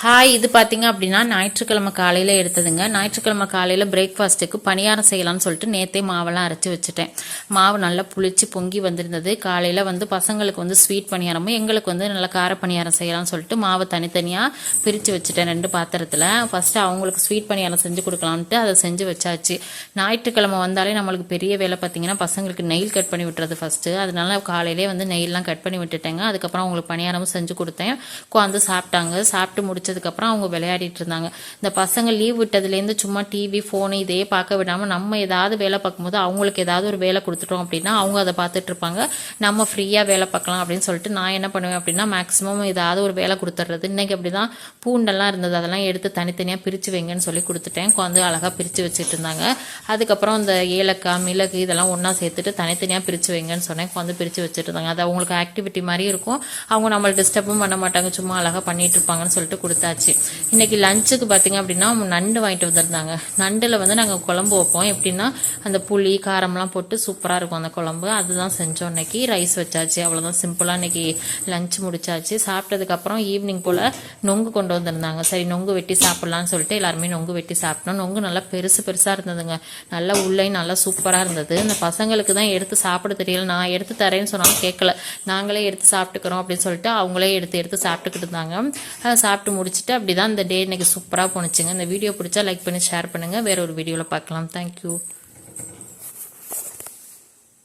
Hi, இது பார்த்தீங்க அப்படின்னா ஞாயிற்றுக்கிழமை காலையில் எடுத்ததுங்க. ஞாயிற்றுக்கிழமை காலையில் பிரேக்ஃபாஸ்ட்டுக்கு பணியாரம் செய்யலாம்னு சொல்லிட்டு நேற்றே மாவெல்லாம் அரைச்சி வச்சுட்டேன். மாவு நல்லா புளிச்சு பொங்கி வந்திருந்தது. காலையில் பசங்களுக்கு ஸ்வீட் பணியாரமும் எங்களுக்கு நல்லா கார பணியாரம் செய்யலாம்னு சொல்லிட்டு மாவை தனித்தனியாக பிரித்து வச்சுட்டேன் 2 பாத்திரத்தில். ஃபஸ்ட்டு அவங்களுக்கு ஸ்வீட் பணியாரம் செஞ்சு கொடுக்கலான்ட்டு அதை செஞ்சு வச்சாச்சு. ஞாயிற்றுக்கிழமை வந்தாலே நம்மளுக்கு பெரிய வேலை பார்த்தீங்கன்னா பசங்களுக்கு நெயில் கட் பண்ணி விட்டுறது ஃபஸ்ட்டு. அதனால காலையிலே நெயிலெலாம் கட் பண்ணி விட்டுட்டேங்க. அதுக்கப்புறம் அவங்களுக்கு பணியாரமும் செஞ்சு கொடுத்தேன். உட்காந்து சாப்பிட்டாங்க. சாப்பிட்டு முடிச்சதுக்கப்புறம் அவங்க விளையாடிட்டு இருந்தாங்க. இந்த பசங்க லீவ் விட்டதுலேருந்து சும்மா டிவி ஃபோனு இதே பார்க்க விடாமல் நம்ம ஏதாவது வேலை பார்க்கும்போது அவங்களுக்கு ஏதாவது ஒரு வேலை கொடுத்துட்டோம் அப்படின்னா அவங்க அதை பார்த்துட்டு இருப்பாங்க. நம்ம ஃப்ரீயாக வேலை பார்க்கலாம் அப்படின்னு சொல்லிட்டு நான் என்ன பண்ணுவேன் அப்படின்னா மேக்ஸிமம் ஏதாவது ஒரு வேலை கொடுத்துட்றது. இன்றைக்கி அப்படி தான் பூண்டெல்லாம் இருந்தது, அதெல்லாம் எடுத்து தனித்தனியாக பிரித்து வைங்கன்னு சொல்லி கொடுத்துட்டேன். உட்காந்து அழகாக பிரித்து வச்சுட்டு இருந்தாங்க. அதுக்கப்புறம் இந்த ஏலக்காய் மிளகு இதெல்லாம் ஒன்றா சேர்த்துட்டு தனித்தனியாக பிரித்து வைங்கன்னு சொன்னேன். உட்காந்து பிரித்து வச்சுட்டு இருந்தாங்க. அது அவங்களுக்கு ஆக்டிவிட்டி மாதிரி இருக்கும். அவங்க நம்மளை டிஸ்டர்பும் பண்ண மாட்டாங்க, சும்மா அழகாக பண்ணிட்டு இருப்பாங்கன்னு சொல்லிட்டு கொடுத்தாச்சு. இன்னைக்கு லஞ்சுக்கு பார்த்தீங்க அப்படின்னா நண்டு வாங்கிட்டு வந்திருந்தாங்க. நண்டில் நாங்கள் குழம்பு வைப்போம். எப்படின்னா அந்த புளி காரம்லாம் போட்டு சூப்பராக இருக்கும் அந்த குழம்பு. அதுதான் செஞ்சோம். இன்னைக்கு ரைஸ் வச்சாச்சு. அவ்வளோதான் சிம்பிளாக இன்னைக்கு லஞ்ச் முடிச்சாச்சு. சாப்பிட்டதுக்கப்புறம் ஈவினிங் போல் நொங்கு கொண்டு வந்திருந்தாங்க. சரி நொங்கு வெட்டி சாப்பிட்லான்னு சொல்லிட்டு எல்லாருமே நொங்கு வெட்டி சாப்பிட்டோம். நொங்கு நல்லா பெருசாக இருந்ததுங்க. நல்லா உள்ளேயும் நல்லா சூப்பராக இருந்தது. இந்த பசங்களுக்கு தான் எடுத்து சாப்பிட தெரியல. நான் எடுத்து தரேன்னு சொன்னாலும் கேட்கல. நாங்களே எடுத்து சாப்பிட்டுக்கிறோம் அப்படின்னு சொல்லிட்டு அவங்களே எடுத்து சாப்பிட்டுக்கிட்டு இருந்தாங்க. சாப்பிட்டு முடிச்சுட்டு அப்படிதான் இந்த டே இன்னைக்கு சூப்பராக போணுச்சுங்க. இந்த வீடியோ பிடிச்சா லைக் பண்ணி ஷேர் பண்ணுங்கள். வேற ஒரு வீடியோவில் பார்க்கலாம். தேங்க்யூ.